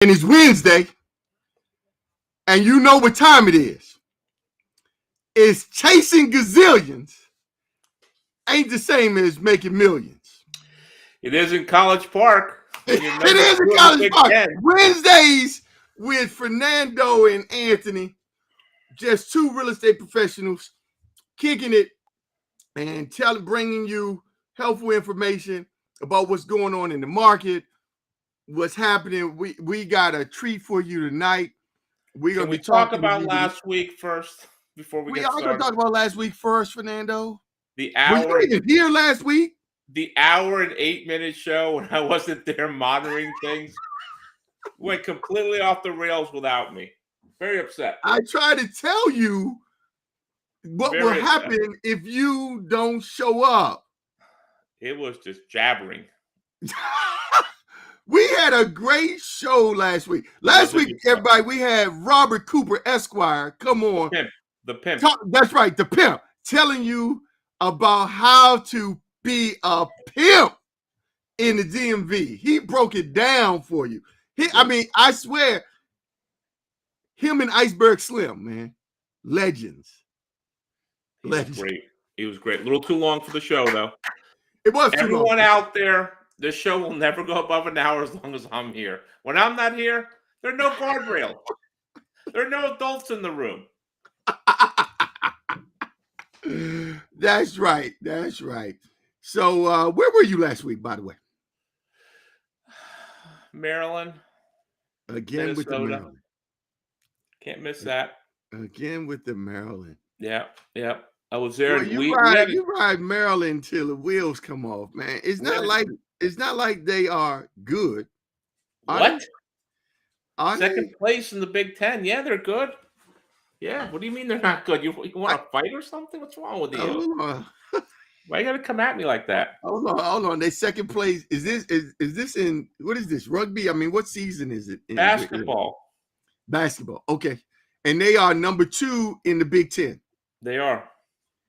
and it's Wednesday, and you know what time it is. It's chasing gazillions ain't the same as making millions. It is in College Park. It is in College Park. Wednesdays with Fernando and Anthony, just two real estate professionals kicking it and bringing you helpful information about what's going on in the market, what's happening. We got a treat for you tonight. Can we talk about last week first before we get started? We are going to talk about last week first, Fernando. The hour. Were you even here last week? The hour and 8-minute show when I wasn't there monitoring things went completely off the rails without me. Very upset. I tried to tell you what will happen if you don't show up. It was just jabbering. We had a great show last week. Last week, everybody, we had Robert Cooper, Esquire. Come on. The pimp. That's right, the pimp. Telling you about how to be a pimp in the DMV. He broke it down for you. I swear, him and Iceberg Slim, man, legends. He was great. A little too long for the show, though. It was too long. Everyone out there, the show will never go above an hour as long as I'm here. When I'm not here, there are no guardrails. There are no adults in the room. That's right. So where were you last week, by the way? Maryland. Again, Minnesota. With the Maryland. Can't miss that. Again with the Maryland. Yeah. I was there. Well, you ride Maryland till the wheels come off, man. It's not like they are good. What? Second place in the Big Ten. Yeah, they're good. Yeah. What do you mean they're not good? You want to fight or something? What's wrong with you? Why you gotta come at me like that? Hold on. They second place. Is this in what is this? Rugby? I mean, what season is it? Basketball. Basketball. Okay. And they are number 2 in the Big Ten. They are.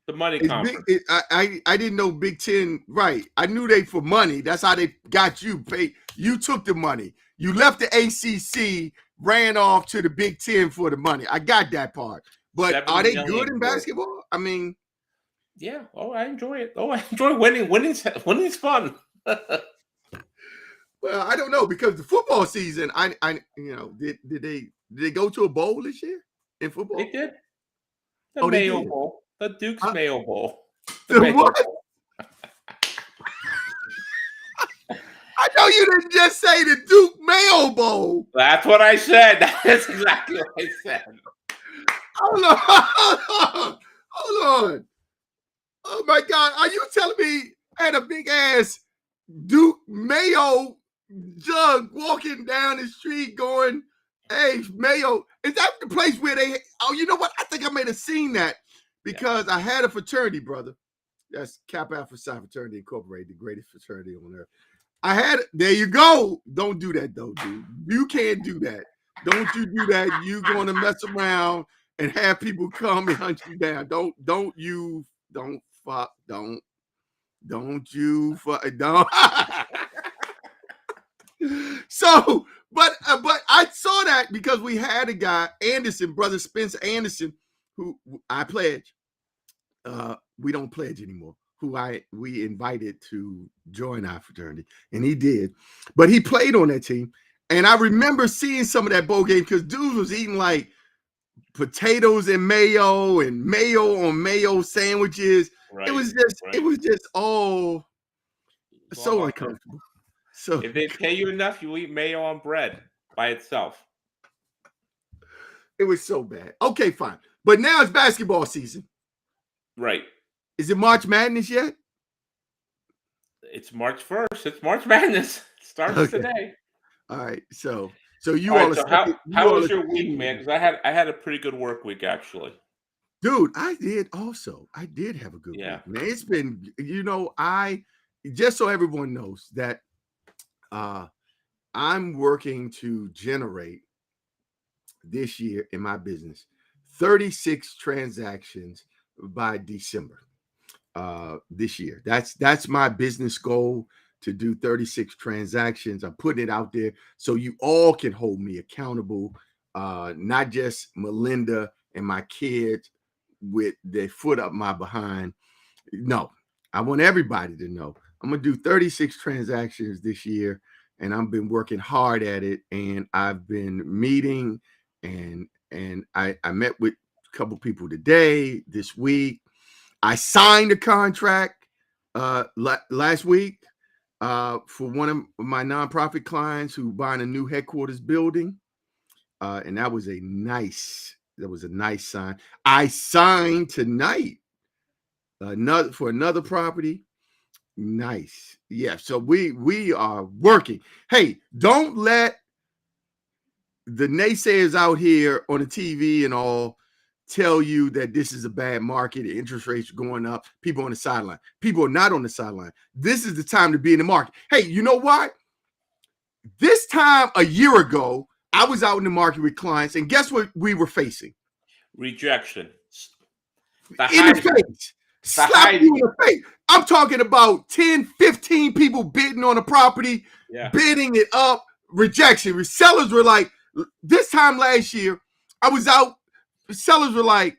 The money conference. I didn't know Big Ten. Right. I knew they for money. That's how they got you paid. You took the money. You left the ACC, ran off to the Big Ten for the money. I got that part. But are they good in basketball? I mean, yeah. Oh, I enjoy it. Oh, I enjoy winning. Winning's fun. Well, I don't know because the football season. Did they go to a bowl this year in football? They did. The Mayo Bowl. The Duke's Mayo Bowl. The what? I know you didn't just say the Duke Mayo Bowl. That's what I said. That's exactly what I said. Hold on. Oh my God. Are you telling me I had a big ass Duke Mayo jug walking down the street going, hey, Mayo? Is that the place where you know what? I think I may have seen that because I had a fraternity, brother. That's Kappa Alpha Psi Fraternity Incorporated, the greatest fraternity on earth. There you go. Don't do that though, dude. You can't do that. Don't you do that. You're going to mess around and have people come and hunt you down. Don't. So, but I saw that because we had a guy, Anderson, brother Spencer Anderson, who I pledge. We don't pledge anymore. We invited to join our fraternity, and he did. But he played on that team, and I remember seeing some of that bowl game because dudes was eating like potatoes and mayo on mayo sandwiches. Right, it was just all so uncomfortable. So if they pay you enough, you eat mayo on bread by itself. It was so bad. Okay, fine. But now it's basketball season. Right. Is it March Madness yet? It's March 1st. It's March Madness. It starts today. All right. So how was your week, man? Because I had a pretty good work week, actually. Dude, I did also. I did have a good week, man. It's been, just so everyone knows that I'm working to generate this year in my business 36 transactions by December this year. That's my business goal to do 36 transactions. I'm putting it out there so you all can hold me accountable, not just Melinda and my kids with their foot up my behind. No, I want everybody to know I'm going to do 36 transactions this year, and I've been working hard at it, and I've been meeting, and I met with a couple people today, this week. I signed a contract last week for one of my nonprofit clients who buying a new headquarters building, and that was a nice sign. I signed tonight for another property. Nice. Yeah. So we are working. Hey, don't let the naysayers out here on the TV and all tell you that this is a bad market, interest rates are going up, people on the sideline. People are not on the sideline. This is the time to be in the market. Hey, you know what? This time a year ago, I was out in the market with clients, and guess what we were facing? Rejection. In the face. Slap you in the face. I'm talking about 10, 15 people bidding on a property, bidding it up, rejection. Sellers were like, this time last year, I was out, sellers were like,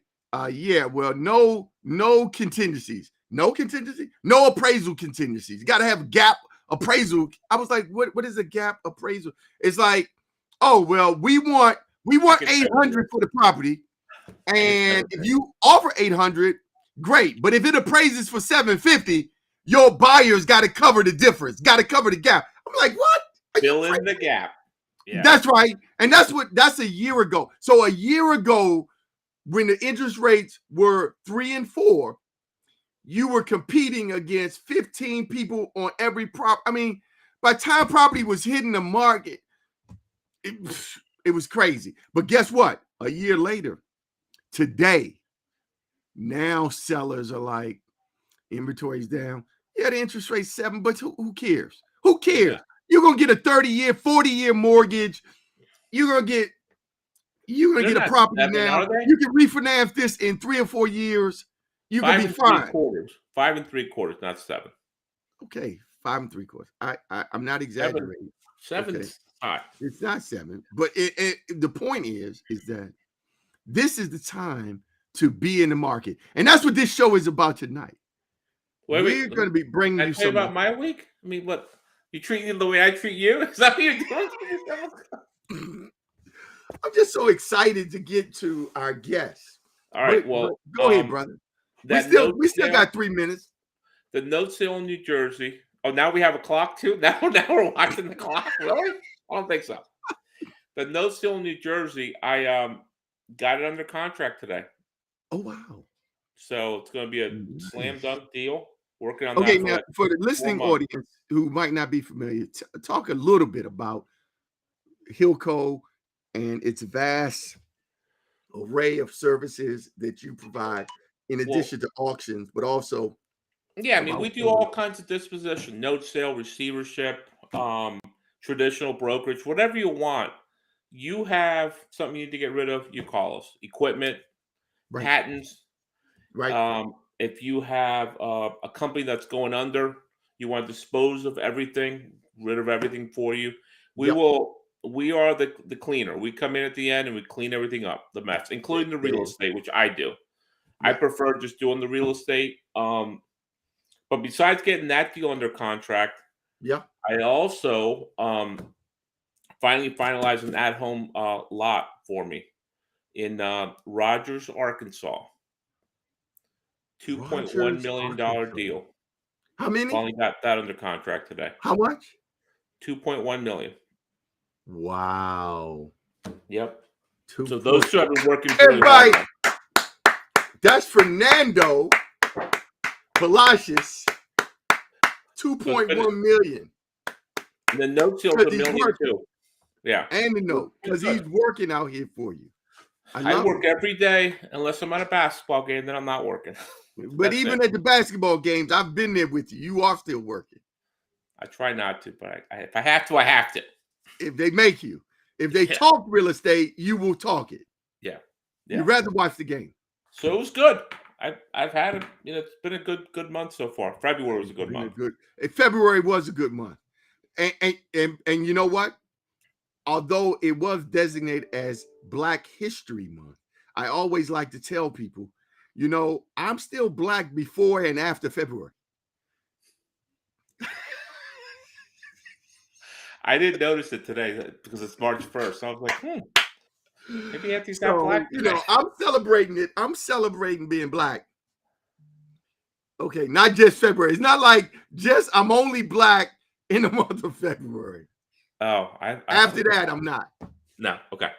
yeah, well, no contingencies. No contingency, no appraisal contingencies. You got to have a gap appraisal. I was like, what is a gap appraisal? It's like, oh, well, we want 800 for the property. And if you offer 800, great. But if it appraises for 750, your buyer's got to cover the difference, got to cover the gap. I'm like, what? Fill in the gap. Yeah. That's right. And that's a year ago. So a year ago, when the interest rates were 3 and 4, you were competing against 15 people on every prop. I mean, by the time property was hitting the market, it was crazy. But guess what? A year later, today, now sellers are like, inventory's down. Yeah, the interest rate's 7, but who cares? Who cares? Yeah. You're gonna get a 30-year, 40-year mortgage. You're gonna get a property 7, now. You can refinance this in 3 or 4 years. You're gonna be fine. 5 3/4, not 7. Okay, 5 3/4. I'm not exaggerating. 7. Okay. It's not 7, but the point is that this is the time to be in the market, and that's what this show is about tonight. We're going to be bringing you some about my week. I mean, what, you treat me the way I treat you? Is that what you're doing? I'm just so excited to get to our guests. All right, well, go ahead, brother. We still got 3 minutes. The note sale in New Jersey. Oh, now we have a clock too. Now we're watching the clock. Really? I don't think so. The note sale in New Jersey. I got it under contract today. Oh wow! So it's going to be a slam dunk deal. Working on that. Now, like for the listening audience who might not be familiar, talk a little bit about Hilco and its vast array of services that you provide, in addition to auctions, but also. Yeah, I mean, we do all kinds of disposition, note sale, receivership, traditional brokerage, whatever you want. You have something you need to get rid of, you call us. Equipment, patents. Right. If you have a company that's going under, you want to dispose of everything, rid of everything for you. We are the cleaner. We come in at the end and we clean everything up, the mess, including the real estate, which I do. I prefer just doing the real estate. But besides getting that deal under contract, I also finally finalized an at-home lot for me in Rogers, Arkansas. $2.1 million deal. How many? Finally got that under contract today. How much? $2.1 million. Wow. Yep. So those two have been working really hard. That's Fernando Palacios. $2.1 million. And the note sale's $1 million too. Yeah. And the note, because he's working out here for you. I work every day unless I'm at a basketball game, then I'm not working. But even at the basketball games, I've been there with you. You are still working. I try not to, but if I have to, I have to. If they make you. If they talk real estate, you will talk it. Yeah. You'd rather watch the game. So it was good. I've had it. It's been a good month so far. February was a good month. February was a good month, and you know what? Although it was designated as Black History Month, I always like to tell people, I'm still Black before and after February. I didn't notice it today because it's March 1st. So I was like, maybe Anthony's not Black today. I'm celebrating it. I'm celebrating being Black. Okay, not just February. It's not like I'm only Black in the month of February. Oh, after that, I'm not. No, okay.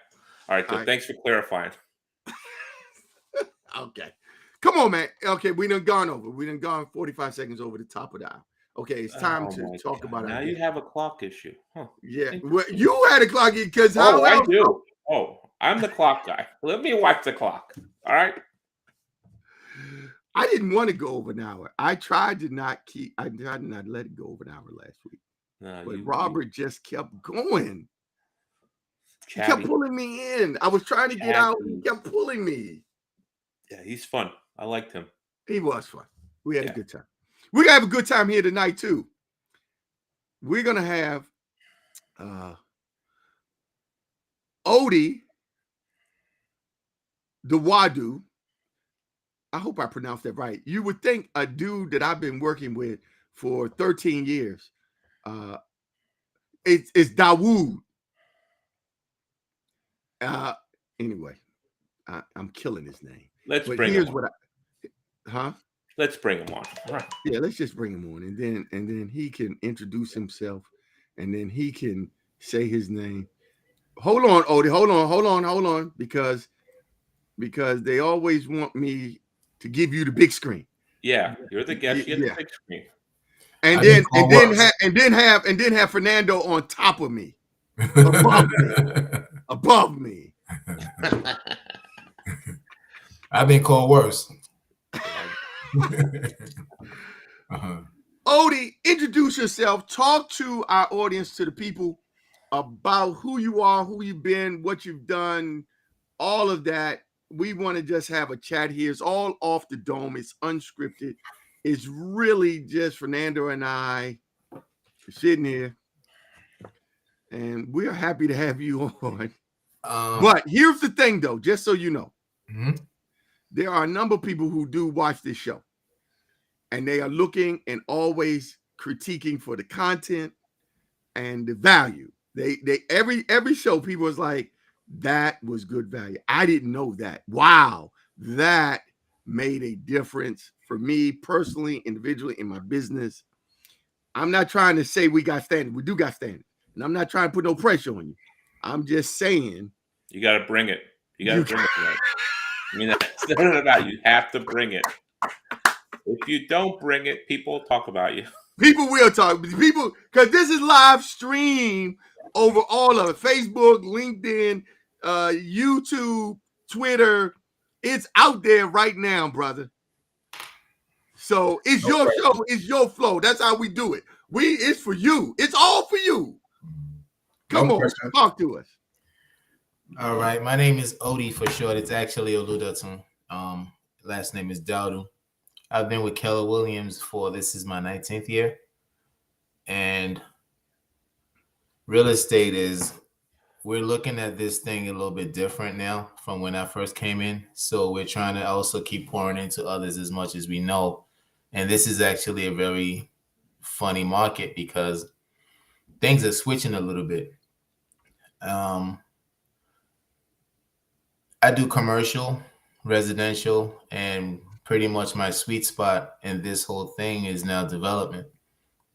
All right, good. Thanks for clarifying. Okay. Come on, man. Okay, we done gone 45 seconds over the top of the hour. Okay, it's time to talk about it. Now you have a clock issue. Huh. Yeah, well, you had a clock issue because I do. I'm the clock guy. Let me watch the clock. All right. I didn't want to go over an hour. I tried to not let it go over an hour last week. But Robert just kept going. He kept pulling me in. I was trying to get out. He kept pulling me. Yeah, he's fun. I liked him. He was fun. We had a good time. We're going to have a good time here tonight, too. We're going to have Odee, Dawodu. I hope I pronounced that right. You would think a dude that I've been working with for 13 years. It's Dawodu. Anyway, I'm killing his name. Let's bring him on. Let's bring him on. All right. Yeah, let's just bring him on, and then he can introduce himself, and then he can say his name. Hold on, Odee. Hold on, because they always want me to give you the big screen. Yeah, you're the guest. You get the big screen. And then have Fernando on top of me, above me. I've been called worse. Odee, introduce yourself. Talk to our audience, to the people, about who you are, who you've been, what you've done, all of that. We want to just have a chat here. It's all off the dome. It's unscripted. It's really just Fernando and I sitting here, and we're happy to have you on. But here's the thing, though, just so you know. There are a number of people who do watch this show, and they are looking and always critiquing for the content and the value. They every show, people was like, that was good value. I didn't know that. Wow, that made a difference for me personally, individually, in my business. I'm not trying to say we got standards. We do got standards, and I'm not trying to put no pressure on you. I'm just saying you got to bring it. You got to bring it. Right? I mean, that's not about you. Have to bring it. If you don't bring it, people talk about you. People will talk. People, because this is live stream over all of it. Facebook, LinkedIn, YouTube, Twitter. It's out there right now, brother. So it's your show. It's your flow. That's how we do it. It's for you. It's all for you. Come on, talk to us. All right. My name is Odee for short. It's actually Oludotun. Last name is Dawodu. I've been with Keller Williams this is my 19th year. And real estate we're looking at this thing a little bit different now from when I first came in. So we're trying to also keep pouring into others as much as we know. And this is actually a very funny market because things are switching a little bit. I do commercial, residential, and pretty much my sweet spot in this whole thing is now development.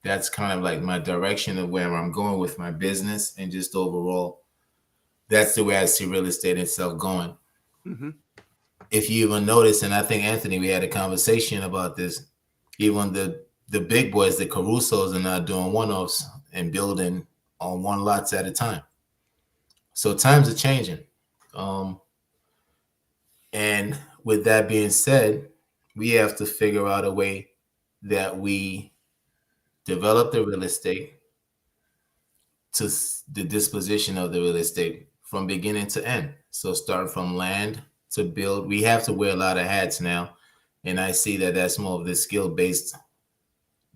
That's kind of like my direction of where I'm going with my business, and just overall, that's the way I see real estate itself going. Mm-hmm. If you even notice, and I think, Anthony, we had a conversation about this, even the big boys, the Carusos, are not doing one-offs and building on one lots at a time. So times are changing. And with that being said, we have to figure out a way that we develop the real estate to the disposition of the real estate from beginning to end. So start from land to build. We have to wear a lot of hats now. And I see that that's more of the skill-based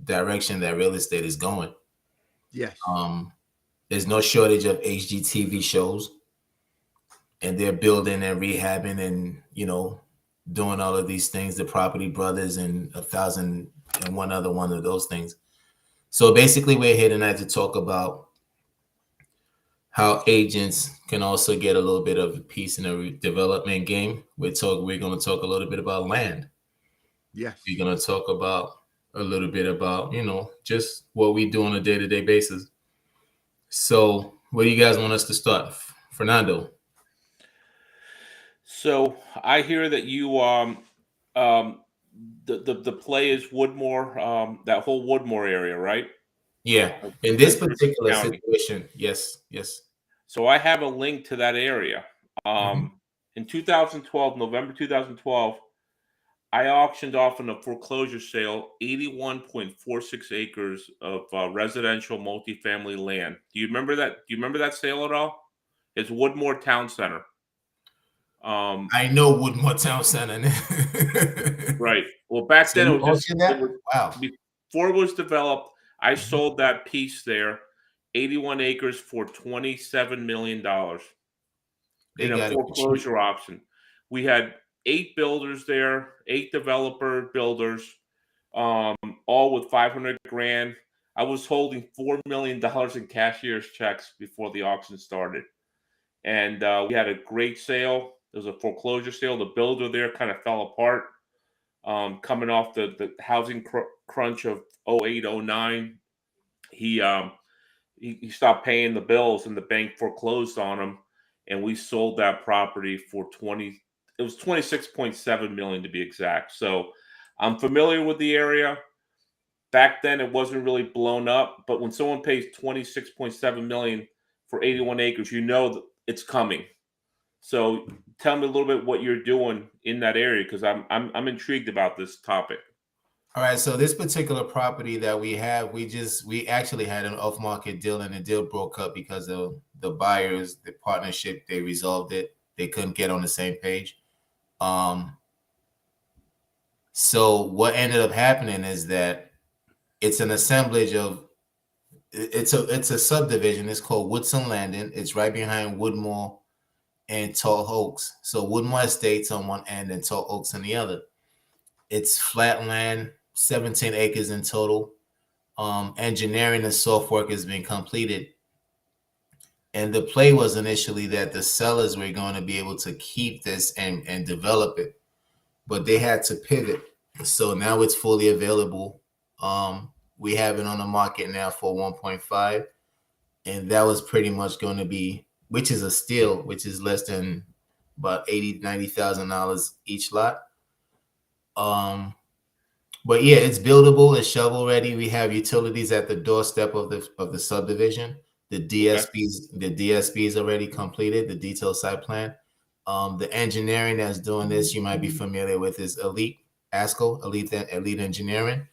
direction that real estate is going. Yes. There's no shortage of HGTV shows, and they're building and rehabbing and, doing all of these things, the Property Brothers and 1,001 other one of those things. So basically, we're here tonight to talk about how agents can also get a little bit of a piece in the development game. We're going to talk a little bit about land. Yes. We're going to talk about a little bit about, just what we do on a day-to-day basis. So where do you guys want us to start? Fernando. So I hear that you the play is Woodmoore, that whole Woodmoore area, right? Yeah. In this particular situation, yes. So I have a link to that area. In 2012, November 2012, I auctioned off in a foreclosure sale 81.46 acres of residential multifamily land. Do you remember that? Do you remember that sale at all? It's Woodmoore Town Center. I know Woodmoore Town Center. Right. Well, back then it was wow. Before it was developed, I sold that piece there, 81 acres for $27 million in a foreclosure auction. We had 8 builders there, 8 developer builders, all with 500 grand. I was holding $4 million in cashier's checks before the auction started. And we had a great sale. There was a foreclosure sale. The builder there kind of fell apart, coming off the housing crunch of 08, 09. He stopped paying the bills, and the bank foreclosed on him. And we sold that property for it was $26.7 million to be exact. So I'm familiar with the area. Back then, it wasn't really blown up, but when someone pays $26.7 million for 81 acres, you know that it's coming. So tell me a little bit what you're doing in that area, because I'm intrigued about this topic. All right, so this particular property that we have, we actually had an off-market deal, and the deal broke up because of the buyers, the partnership. They resolved it. They couldn't get on the same page. So what ended up happening is that it's an assemblage of it's a subdivision. It's called Woodson Landing. It's right behind Woodmoore and Tall Oaks. So Woodmoore Estates on one end and Tall Oaks on the other. It's flat land, 17 acres in total. Engineering and soft work has been completed. And the play was initially that the sellers were going to be able to keep this and develop it, but they had to pivot. So now it's fully available. We have it on the market now for 1.5, and that was pretty much going to be, which is a steal, which is less than about $90,000 each lot. But yeah, it's buildable. It's shovel ready. We have utilities at the doorstep of the subdivision. The DSP is already completed. The detailed site plan. The engineering that's doing this, you might be familiar with, is Elite Engineering.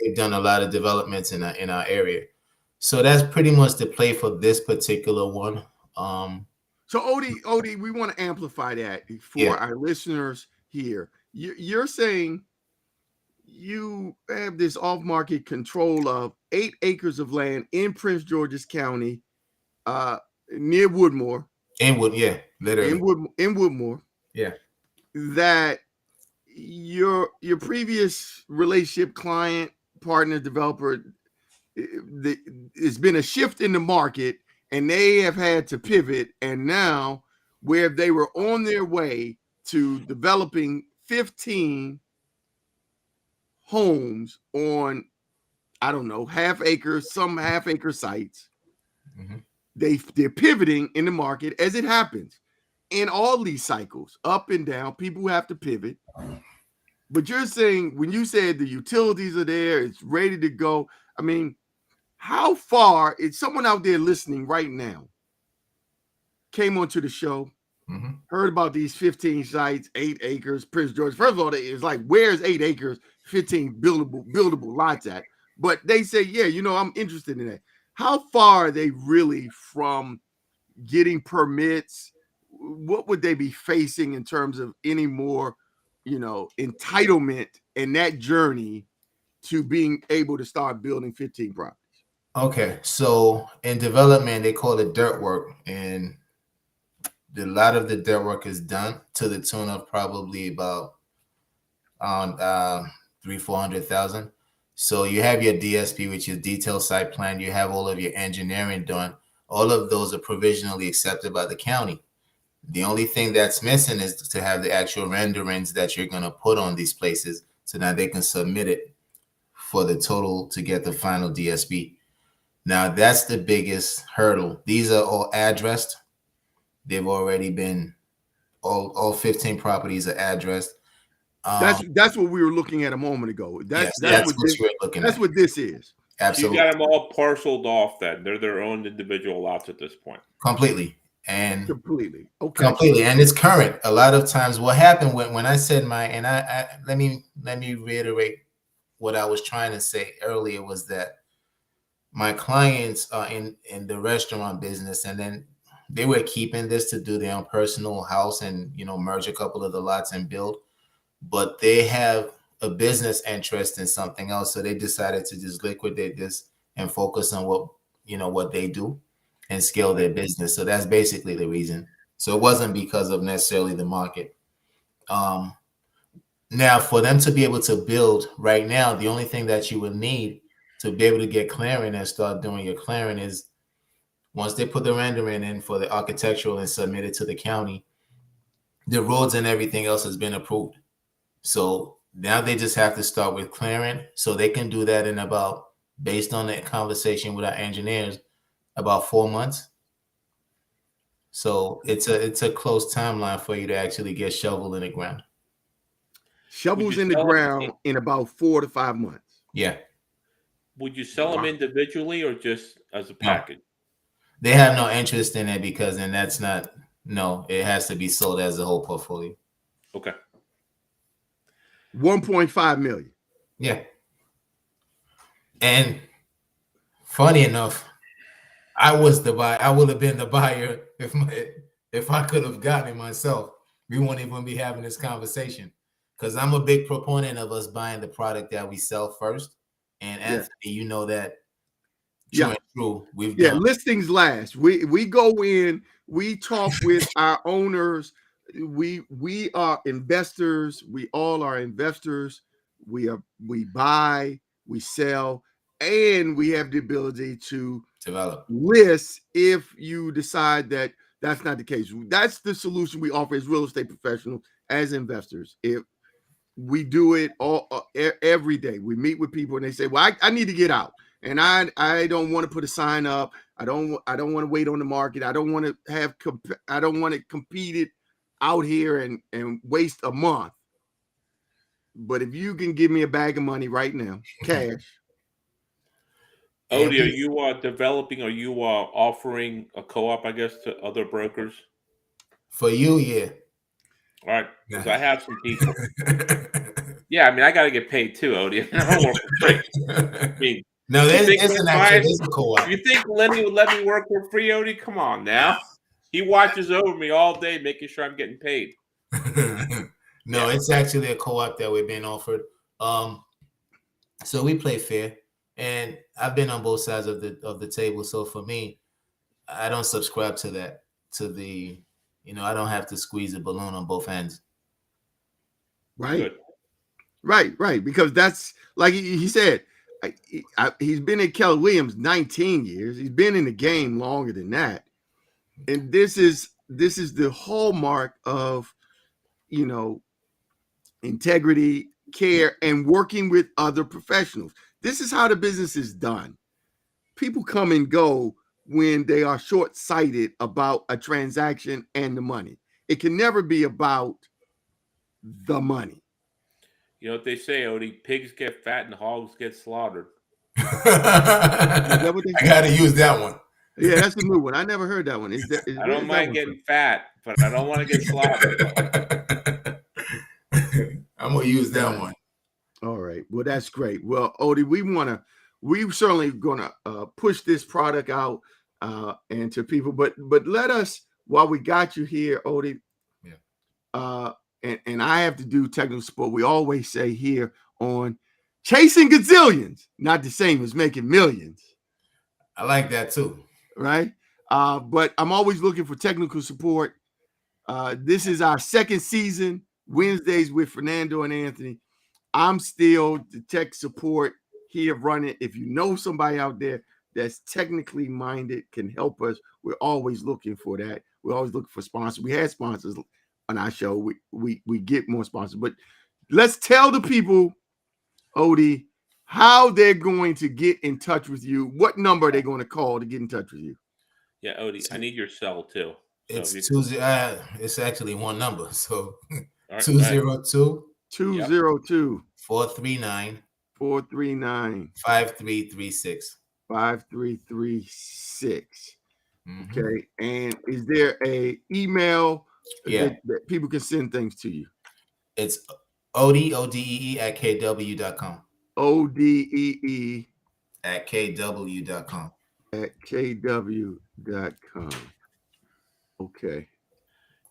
They've done a lot of developments in our area. So that's pretty much the play for this particular one. So Odee, we want to amplify that for our listeners here. You're saying you have this off-market control of 8 acres of land in Prince George's County, near Woodmoore. Literally. In Woodmoore. Yeah. That your previous relationship, client, partner, developer, it's been a shift in the market, and they have had to pivot, and now where they were on their way to developing 15 homes on, I don't know, some half acre sites. They're pivoting in the market, as it happens in all these cycles, up and down. People have to pivot. But you're saying, when you said the utilities are there, it's ready to go. I mean, how far is someone out there listening right now, came onto the show, heard about these 15 sites, 8 acres, Prince George? First of all, it's like, where's 8 acres, 15 buildable lots at? But they say, yeah, I'm interested in that. How far are they really from getting permits? What would they be facing in terms of any more entitlement and that journey to being able to start building 15 properties? Okay, so in development, they call it dirt work, and a lot of the dirt work is done to the tune of probably about 300,000-400,000. So you have your DSP, which is detailed site plan. You have all of your engineering done. All of those are provisionally accepted by the county. The only thing that's missing is to have the actual renderings that you're going to put on these places, so now they can submit it for the total to get the final DSP. Now that's the biggest hurdle. These are all addressed. They've already been all 15 properties are addressed. That's what we were looking at a moment ago. That's what you're looking at. That's what this is. Absolutely. So you got them all parceled off then. They're their own individual lots at this point. Completely. And completely. Okay. Completely. And it's current. A lot of times what happened when I said let me reiterate what I was trying to say earlier was that my clients are in the restaurant business, and then they were keeping this to do their own personal house and, merge a couple of the lots and build, but they have a business interest in something else. So they decided to just liquidate this and focus on what they do and scale their business. So that's basically the reason. So it wasn't because of necessarily the market. Now for them to be able to build right now, the only thing that you would need to be able to get clearing and start doing your clearing is once they put the rendering in for the architectural and submit it to the county, the roads and everything else has been approved. So now they just have to start with clearing. So they can do that in about, based on the conversation with our engineers, about 4 months. So it's a close timeline for you to actually get shovel in the ground. Shovels in the ground in about 4 to 5 months. Yeah. Would you sell them individually or just as a package? No. They have no interest in it because then that's not, it has to be sold as a whole portfolio. Okay. 1.5 million. Yeah. And funny enough, I was the buyer. I would have been the buyer if I could have gotten it myself. We wouldn't even be having this conversation because I'm a big proponent of us buying the product that we sell first. And Anthony, you know that. True. We've done. Listings last. We go in. We talk with our owners. We are investors. We all are investors. We buy, we sell, and we have the ability to develop list if you decide that that's not the case. That's the solution we offer as real estate professionals, as investors. If we do it every day, we meet with people and they say, "Well, I need to get out, and I don't want to put a sign up. I don't want to wait on the market. I don't want to compete it out here and waste a month. But if you can give me a bag of money right now, cash." Odee, are you developing? Are you offering a co-op, I guess, to other brokers? For you, yeah. All right, because I have some people. Yeah, I mean, I got to get paid too, Odee. I don't work for free. I mean, no, there's a co-op. You think Lenny would let me work for free, Odee? Come on now. He watches over me all day, making sure I'm getting paid. No, it's actually a co-op that we're being offered. So we play fair, and I've been on both sides of the table. So for me, I don't subscribe to that. I don't have to squeeze a balloon on both ends. Right. Good. Right. Because that's like he said. He's been at Keller Williams 19 years. He's been in the game longer than that. And this is the hallmark of, integrity, care, and working with other professionals. This is how the business is done. People come and go when they are short-sighted about a transaction and the money. It can never be about the money. You know what they say, Odee? Pigs get fat and hogs get slaughtered. I got to use that one. Yeah, that's the new one. I never heard that one. I don't mind getting fat, but I don't want to get slaughtered. I'm going to use that one. All right. Well, that's great. Well, Odee, we're certainly going to push this product out and to people. But let us, while we got you here, Odee, and I have to do technical support. We always say here on Chasing Gazillions, not the same as making millions. I like that too. Right? But I'm always looking for technical support. This is our second season, Wednesdays with Fernando and Anthony. I'm still the tech support here running. If you know somebody out there that's technically minded, can help us, we're always looking for that. We're always looking for sponsors. We had sponsors on our show. We get more sponsors. But let's tell the people, Odee, how they're going to get in touch with you. What number are they going to call to get in touch with you? Yeah, Odee, I need your cell too. It's it's actually one number. So right, 202 202 439 5336 5336. Okay. And is there a email that people can send things to you? It's Odee, Odee at kw.com. Odee at kw.com. At kw.com. Okay.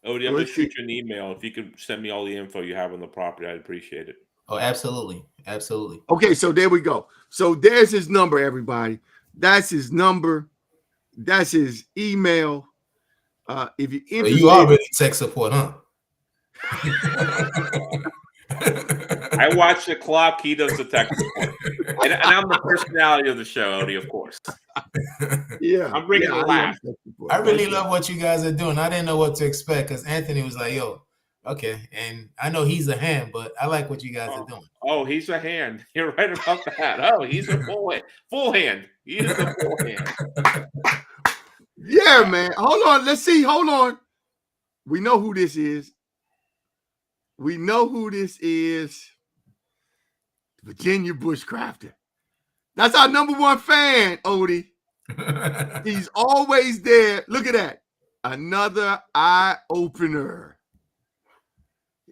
Odee, I'm going to shoot you an email. If you could send me all the info you have on the property, I'd appreciate it. Oh, absolutely. Absolutely. Okay, so there we go. So there's his number, everybody. That's his number. That's his email. If you're interested, you already tech support, huh? I watch the clock. He does the tech support. And I'm the personality of the show, Odee, of course. Yeah. I'm bringing a laugh. I really love what you guys are doing. I didn't know what to expect because Anthony was like, yo, okay. And I know he's a hand, but I like what you guys are doing. Oh, he's a hand. You're right about that. Oh, he's a full hand. He is a full hand. Yeah, man. Hold on. Let's see. Hold on. We know who this is. We know who this is. Virginia Bushcrafter. That's our number one fan, Odee. He's always there. Look at that. Another eye opener.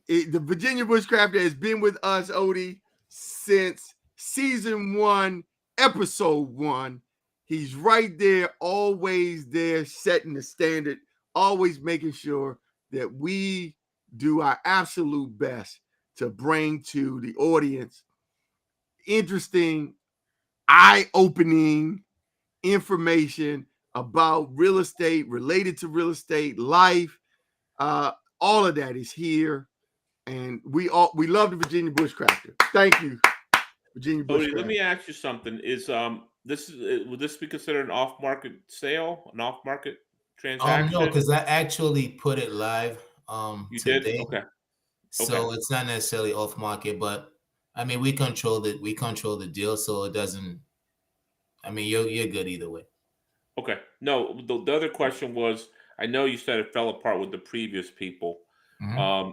The Virginia Bushcrafter has been with us, Odee, since season 1, episode 1. He's right there, always there, setting the standard, always making sure that we do our absolute best to bring to the audience interesting, eye-opening information about real estate, related to real estate, life. All of that is here. And we love the Virginia Bushcrafter. Thank you, Virginia Bushcrafter. Odee, let me ask you something. Would this be considered an off-market sale, an off-market transaction? No, because I actually put it live you today. Did? Okay. So it's not necessarily off-market, but I mean we control the deal, so it doesn't. I mean you're good either way. Okay. No, the other question was, I know you said it fell apart with the previous people. Mm-hmm.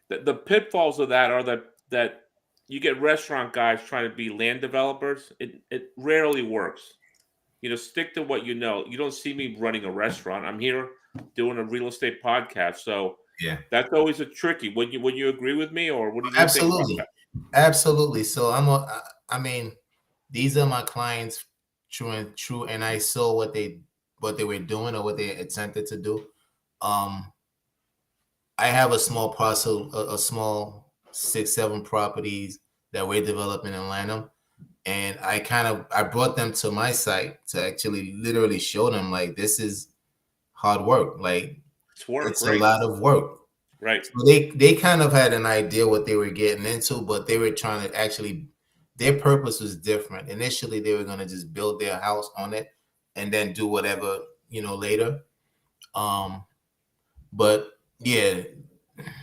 The pitfalls of that are that you get restaurant guys trying to be land developers. It rarely works. Stick to what you know. You don't see me running a restaurant. I'm here doing a real estate podcast. So yeah, that's always a tricky. Would you agree with me, or what do you absolutely think about that? Absolutely. So I mean, these are my clients, true and I saw what they were doing or what they attempted to do. I have a small parcel, a small 6-7 properties that we're developing in Lanham. And I brought them to my site to actually literally show them like, this is hard work. Like it's right. a lot of work. Right. So they kind of had an idea what they were getting into, but they were trying to actually, their purpose was different. Initially, they were going to just build their house on it and then do whatever, later. But yeah,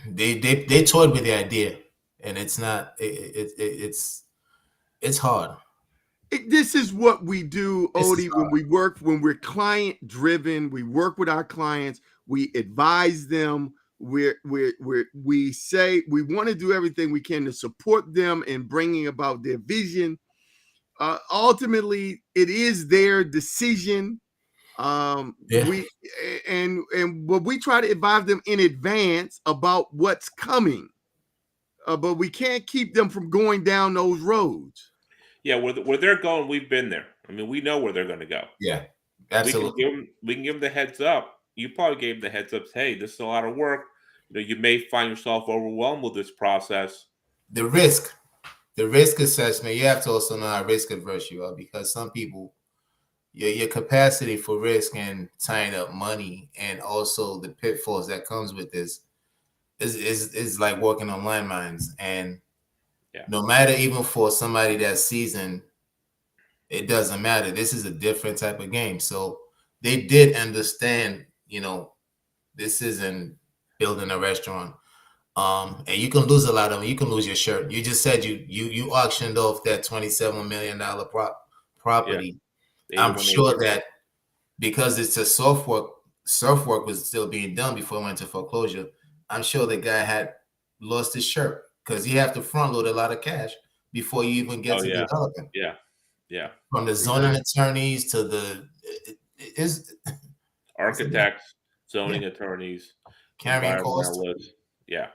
they toyed with the idea, and it's not. It's hard. This is what we do, Odee. When we're client driven, we work with our clients. We advise them. We say we want to do everything we can to support them in bringing about their vision. Ultimately, it is their decision. But we try to advise them in advance about what's coming, but we can't keep them from going down those roads. Yeah, where they're going, we've been there. I mean, we know where they're going to go. Yeah, absolutely. We can give them the heads up. You probably gave them the heads up. Hey, this is a lot of work. you may find yourself overwhelmed with this process. The risk assessment, you have to also know how risk averse you are, because some people, your capacity for risk and tying up money and also the pitfalls that comes with this is like walking on landmines. And no matter, even for somebody that's seasoned, it doesn't matter. This is a different type of game. So they did understand, this isn't building a restaurant. And you can lose a lot of them. You can lose your shirt. You just said you auctioned off that $27 million property. Yeah. I'm sure that because it's a surf work was still being done before it went to foreclosure. I'm sure the guy had lost his shirt because you have to front load a lot of cash before you even get to development. Yeah. Yeah. From the zoning attorneys to the architects, zoning attorneys, carrying costs. Yeah.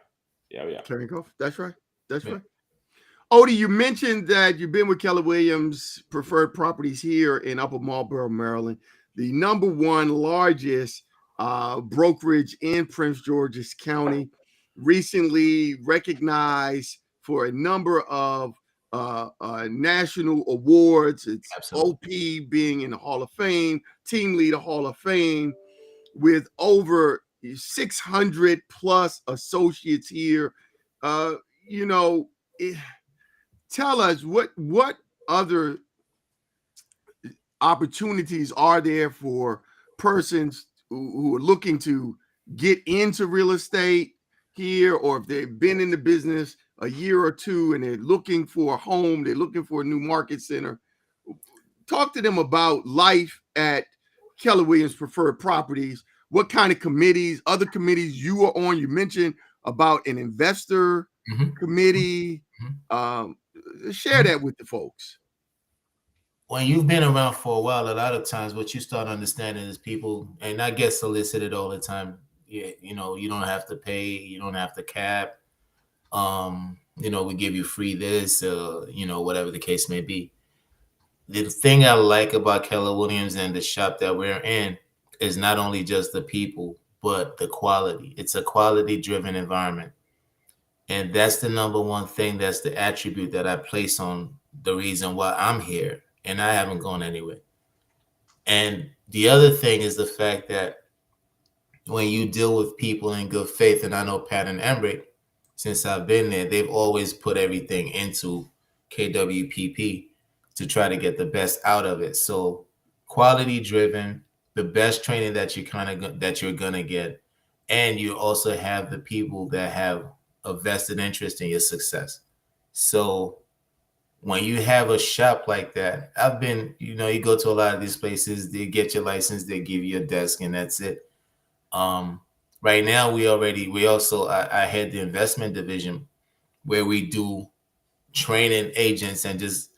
Carrying costs. That's right. Right. Odee, you mentioned that you've been with Keller Williams Preferred Properties here in Upper Marlboro, Maryland, the #1 largest brokerage in Prince George's County, recently recognized for a number of national awards. It's Absolutely. OP being in the Hall of Fame, Team Leader Hall of Fame, with over 600 plus associates here. Tell us what other opportunities are there for persons who are looking to get into real estate here, or if they've been in the business a year or two and they're looking for a home, they're looking for a new market center. Talk to them about life at Keller Williams Preferred Properties. What kind of committees, other committees you are on? You mentioned about an investor committee. Share that with the folks. When you've been around for a while, a lot of times what you start understanding is people, and I get solicited all the time. You don't have to pay, you don't have to cap. We give you free this, whatever the case may be. The thing I like about Keller Williams and the shop that we're in is not only just the people, but the quality. It's a quality-driven environment. And that's the #1 thing. That's the attribute that I place on the reason why I'm here. And I haven't gone anywhere. And the other thing is the fact that when you deal with people in good faith, and I know Pat and Emrick, since I've been there, they've always put everything into KWPP to try to get the best out of it. So quality driven, the best training that you're gonna get, and you also have the people that have a vested interest in your success. So when you have a shop like that, I've been, you go to a lot of these places, they get your license, they give you a desk, and that's it. Right now, I head the investment division where we do training agents and just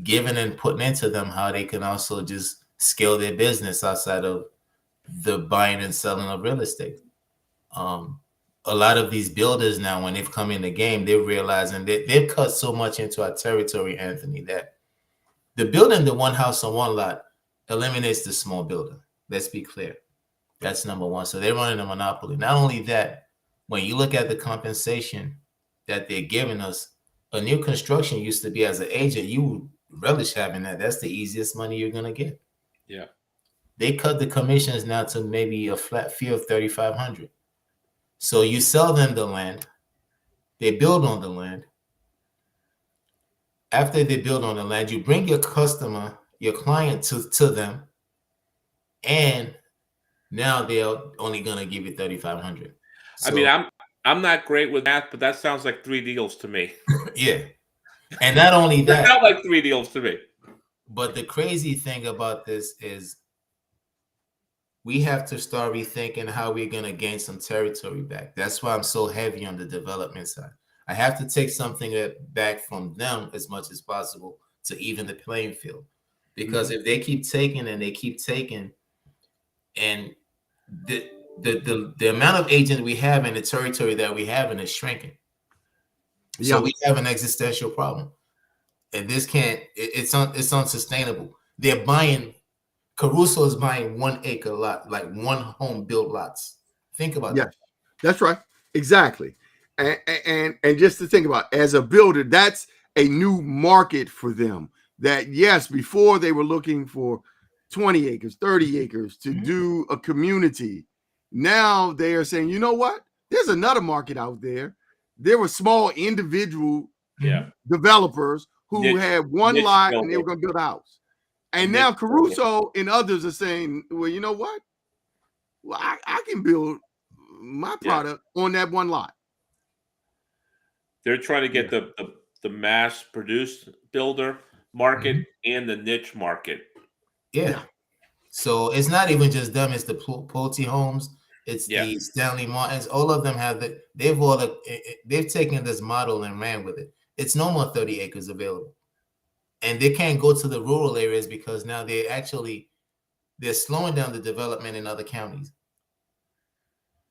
giving and putting into them how they can also just scale their business outside of the buying and selling of real estate. A lot of these builders now, when they've come in the game, they're realizing that they've cut so much into our territory, Anthony, that the building the one house on one lot eliminates the small builder. Let's be clear. That's #1. So they're running a monopoly. Not only that, when you look at the compensation that they're giving us, a new construction used to be, as an agent, you would relish having that. That's the easiest money you're going to get. Yeah. They cut the commissions now to maybe a flat fee of $3,500. So you sell them the land, they build on the land. After they build on the land, you bring your customer, your client to them, and now they're only gonna give you $3,500. So, I mean, I'm not great with math, but that sounds like 3 deals to me. Yeah, and not only that, sounds like 3 deals to me. But the crazy thing about this is, we have to start rethinking how we're going to gain some territory back. That's why I'm so heavy on the development side. I have to take something back from them as much as possible to even the playing field. Because if they keep taking and they keep taking, and the amount of agents we have in the territory that we have is shrinking. Yeah. So we have an existential problem. And this it's unsustainable. They're buying, Caruso is buying 1 acre lot, like 1 home built lots. Think about that. That's right. Exactly. And just to think about, as a builder, that's a new market for them. That yes, before they were looking for 20 acres, 30 acres to do a community. Now they are saying, you know what? There's another market out there. There were small individual developers who had one lot and they were going to build a house. And now Caruso and others are saying, well, you know what? Well, I can build my product on that one lot. They're trying to get the mass produced builder market and the niche market. Yeah. So it's not even just them, it's the Pulte Homes, it's the Stanley Martins. All of them have they've taken this model and ran with it. It's no more 30 acres available. And they can't go to the rural areas because now they're slowing down the development in other counties.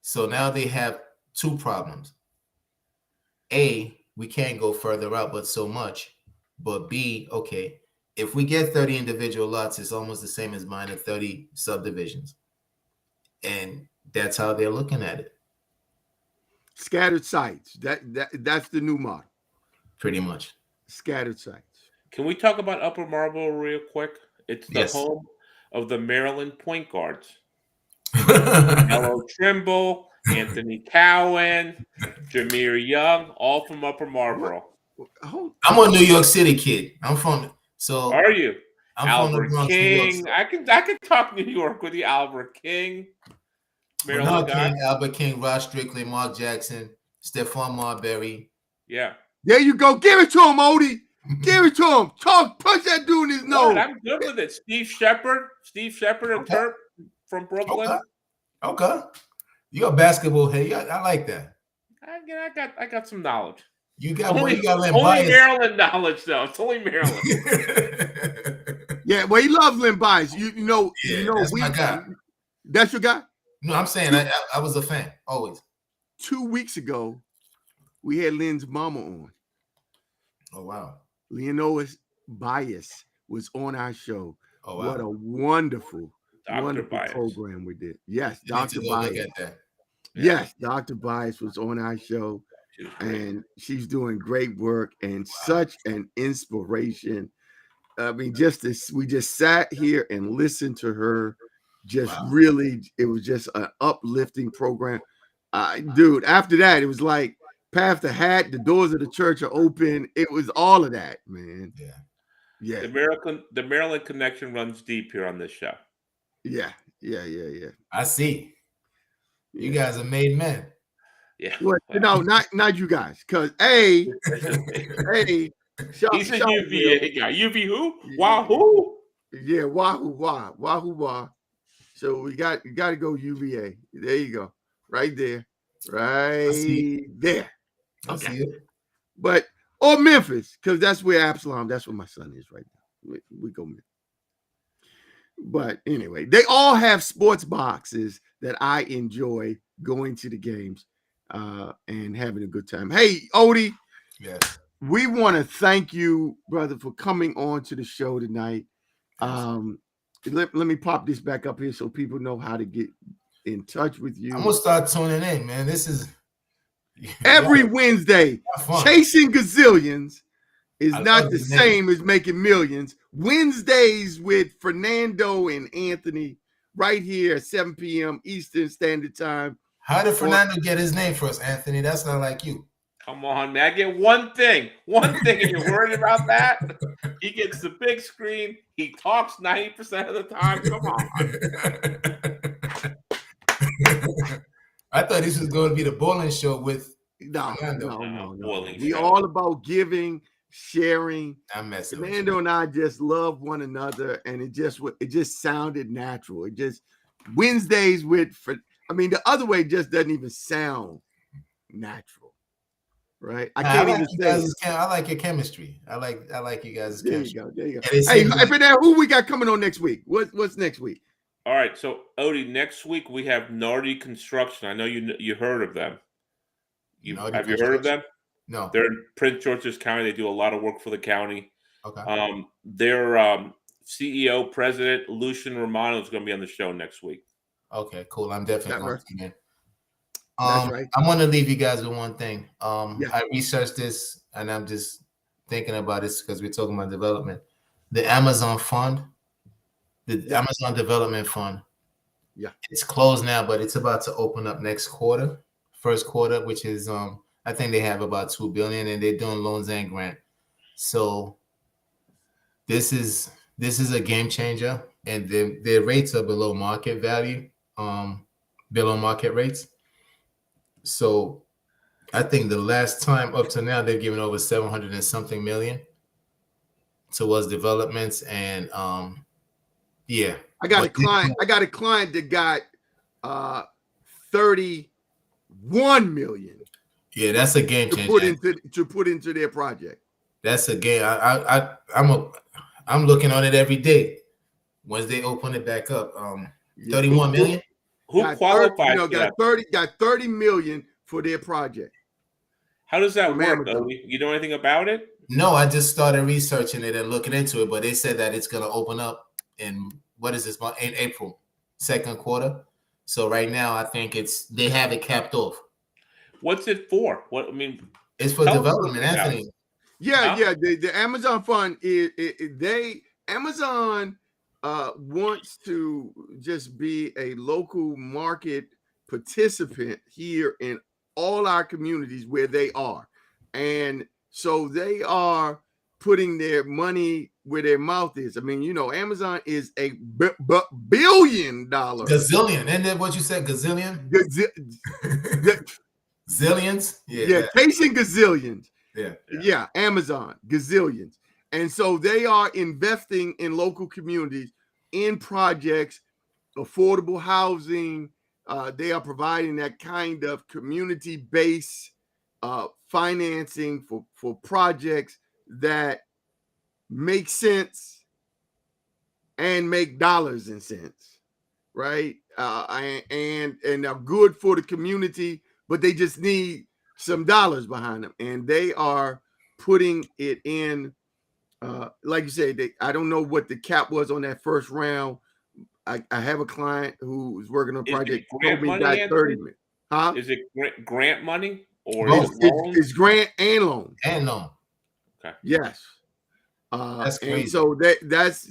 So now they have two problems. A, we can't go further out, but so much. But B, okay, if we get 30 individual lots, it's almost the same as buying 30 subdivisions. And that's how they're looking at it. Scattered sites. That's the new model. Pretty much. Scattered sites. Can we talk about Upper Marlboro real quick? It's the home of the Maryland point guards. Mello Trimble, Anthony Cowan, Jameer Young, all from Upper Marlboro. I'm a New York City kid. I'm from Are you? I'm Albert from the Bronx, King. I can talk New York with you. Albert King. Maryland King, Albert King, Ross Strickland, Mark Jackson, Stephon Marbury. Yeah. There you go. Give it to him, Odee. Give it to him. Punch that dude in his nose. I'm good with it. Steve Shepard, a Terp from Brooklyn. Okay. You're a basketball head. I like that. I got some knowledge. You got only Bias. Maryland knowledge though. It's only Maryland. Yeah, well, he loves Len Bias. You know, that's my guy. That's your guy? No, I'm saying I was a fan always. 2 weeks ago, we had Len's mama on. Oh wow. Leonois Bias was on our show. Oh wow. What a wonderful Bias program we did. Yes, Dr. Bias. Look at that. Yes, Dr. Bias was on our show, and she's doing great work and such an inspiration. I mean, we just sat here and listened to her. Really, it was just an uplifting program. Dude, after that, it was like Path the Hat, the doors of the church are open. It was all of that, man. Yeah. The Maryland connection runs deep here on this show. Yeah. I see. You guys are made men. Yeah. Well, no, not you guys, because he's a UVA guy. UV who? Wahoo? Yeah, Wahoo. So you got to go UVA. There you go. Right there. Right there. Okay. But or Memphis, because that's where Absalom, that's where my son is right now. We go Memphis. But anyway, they all have sports boxes that I enjoy going to the games and having a good time. Hey, Odee. Yes. We want to thank you, brother, for coming on to the show tonight. Let me pop this back up here so people know how to get in touch with you. I'm going to start tuning in, man. This is every Wednesday. Chasing Gazillions is not the same as making millions. Wednesdays with Fernando and Anthony right here at 7 p.m. Eastern Standard Time. How did Fernando get his name first, Anthony? That's not like you. Come on, man. I get one thing, and you're worried about that? He gets the big screen. He talks 90% of the time. Come on. I thought this was going to be the bowling show with Fernando. No. We all about giving, sharing. Fernando and I just love one another, and it just sounded natural. It just Wednesdays the other way just doesn't even sound natural. Right, I can't even say. I like your chemistry. I like you guys' chemistry. There you go. Hey, Fernando, who we got coming on next week? What's next week? All right, so Odee, next week we have Nardi Construction. I know you heard of them. Have you heard of them? No. They're in Prince George's County. They do a lot of work for the county. Okay. Their CEO, President Lucian Romano is going to be on the show next week. Okay, cool. I'm definitely going to tune in. That's right. I want to leave you guys with one thing. I researched this, and I'm just thinking about this because we're talking about development. The Amazon Fund, Amazon Development Fund. Yeah, it's closed now, but it's about to open up next quarter, first quarter, which is I think they have about $2 billion, and they're doing loans and grant. So this is a game changer, and their rates are below market value, below market rates. So I think the last time up to now they've given over 700 and something million towards developments, and yeah. I got a client that got 31 million. Yeah, that's a game changer to put into their project. That's a game. I'm looking on it every day. Once they open it back up, 31 million. Who qualifies? Got 30 million for their project. How does that work? You know anything about it? No, I just started researching it and looking into it, but they said that it's going to open up in what is this month? In April, second quarter. So right now, I think they have it capped off. What's it for? It's for development, Anthony. Yeah. The Amazon Fund Amazon wants to just be a local market participant here in all our communities where they are, and so they are putting their money where their mouth is. I mean, Amazon is a $billion gazillion. Isn't that what you said? Gazillion? Zillions? Yeah, chasing gazillions. Yeah. Amazon, gazillions. And so they are investing in local communities, in projects, affordable housing. They are providing that kind of community-based financing for projects that make sense and make dollars and cents, right? And are good for the community, but they just need some dollars behind them. And they are putting it in, like you said, I don't know what the cap was on that first round. I have a client who's working on a project. Grant money, 30 million. Huh? Is it grant money or it's grant and loan? And loan. Okay. Yes. That's crazy. And so that's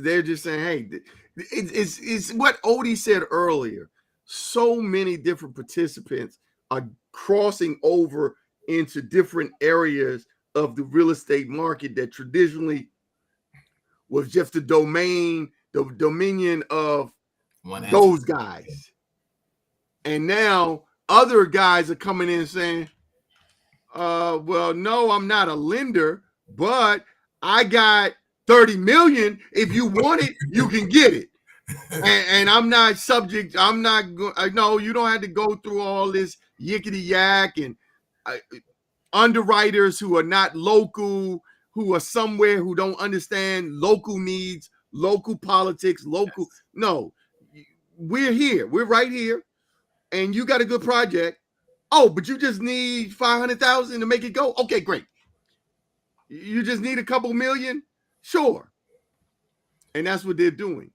they're just saying, hey, it's what Odee said earlier. So many different participants are crossing over into different areas of the real estate market that traditionally was just the dominion of those guys. And now other guys are coming in saying, well, no, I'm not a lender, but I got 30 million. If you want it, you can get it. And I'm not subject. No, you don't have to go through all this yickety yak and underwriters who are not local, who are somewhere, who don't understand local needs, local politics, local. Yes. No, we're here. We're right here. And you got a good project. Oh, but you just need 500,000 to make it go. Okay, great. You just need a couple million? Sure. And that's what they're doing.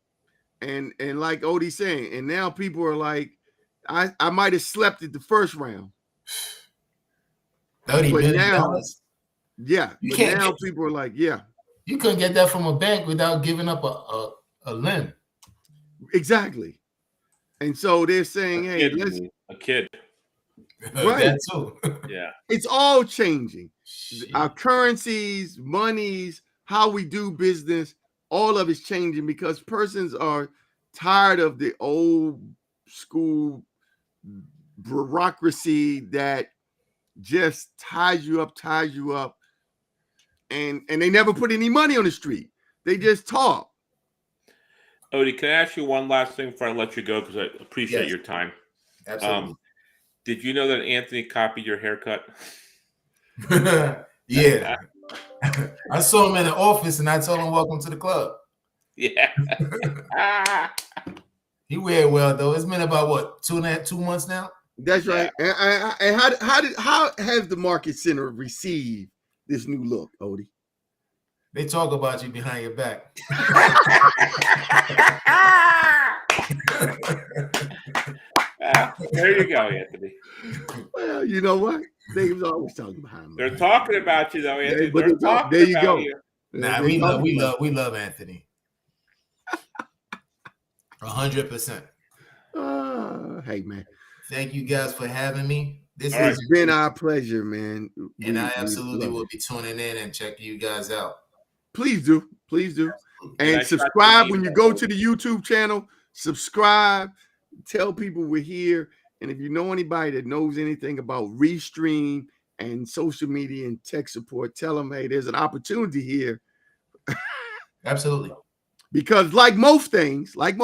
And like Odee saying, and now people are like, I might have slept at the first round. $30 million. Yeah. But now people are like, yeah. You couldn't get that from a bank without giving up a limb. Exactly. And so they're saying, hey, a kid. Right. That too. Yeah. It's all changing. Shit. Our currencies, monies, how we do business, all of it's changing because persons are tired of the old school bureaucracy that just ties you up, and they never put any money on the street. They just talk. Odee, can I ask you one last thing before I let you go? Because I appreciate your time. Absolutely. Did you know that Anthony copied your haircut? Yeah. I saw him in the office and I told him, welcome to the club. Yeah. He wear it well, though. It's been about, what, 2 months now? That's right. Yeah. And how has the market center received this new look, Odee? They talk about you behind your back. There you go, Anthony. Well, you know what? They was always talking behind me. They're talking about you, though, Anthony. There you go. Nah, we love Anthony. 100%. Hey, man. Thank you guys for having me. This has been our pleasure, man. And I absolutely will be tuning in and checking you guys out. Please do. Please do. And subscribe when you go to the YouTube channel. Subscribe. Tell people we're here. And if you know anybody that knows anything about Restream and social media and tech support, tell them, hey, there's an opportunity here. Absolutely. Because like most things, like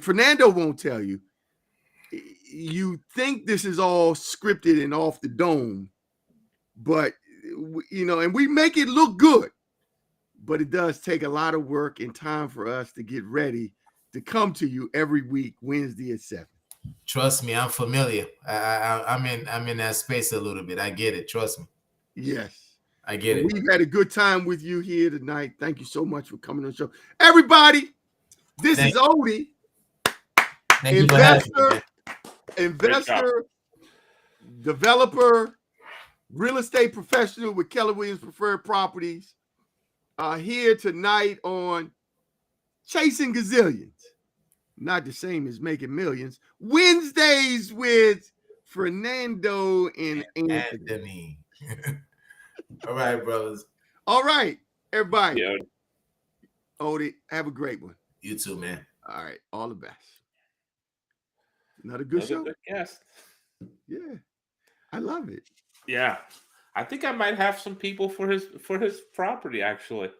Fernando won't tell you, you think this is all scripted and off the dome, but, you know, and we make it look good, but it does take a lot of work and time for us to get ready to come to you every week, Wednesday at 7. Trust me, I'm familiar. I'm in that space a little bit. I get it. Trust me. Yes. I get it. We've had a good time with you here tonight. Thank you so much for coming on the show. Everybody, this is Odee, investor, developer, real estate professional with Keller Williams Preferred Properties, here tonight on Chasing Gazillions. Not the same as making millions. Wednesdays with Fernando and Anthony. All right, brothers. All right, everybody. Yeah. Odee, have a great one. You too, man. All right, all the best. Another good show. Good guest. Yeah, I love it. Yeah, I think I might have some people for his property actually.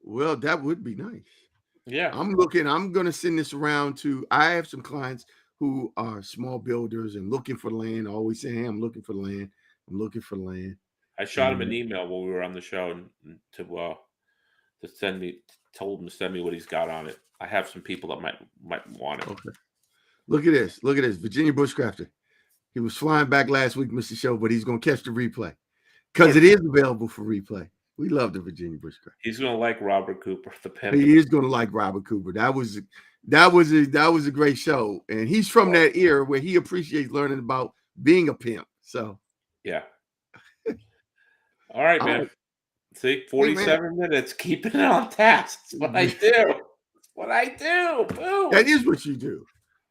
Well, that would be nice. Yeah, I'm going to send this around to. I have some clients who are small builders and looking for land. Always saying, hey, I'm looking for land. I'm looking for land. I shot him an email while we were on the show to send me. Told him to send me what he's got on it. I have some people that might want it. Okay. Look at this. Look at this. Virginia Bushcrafter. He was flying back last week, Mr. Show, but he's going to catch the replay because it is available for replay. We love the Virginia Bushcraft. He's going to like Robert Cooper, the pimp. He is going to like Robert Cooper. That was a great show, and he's from that era where he appreciates learning about being a pimp. So, yeah. All right, man. See, 47 minutes, keeping it on task. That's what I do. What I do. Boom. That is what you do.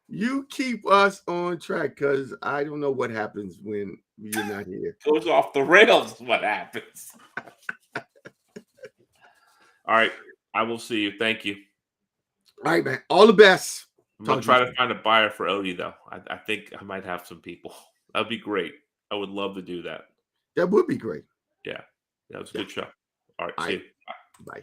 You keep us on track because I don't know what happens when you're not here. Goes off the rails is what happens. All right. I will see you. Thank you. All right, man. All the best. I'm going to try to find a buyer for Odee, though. I think I might have some people. That would be great. I would love to do that. That would be great. Yeah. That was a good show. All right. See you. Bye. Bye.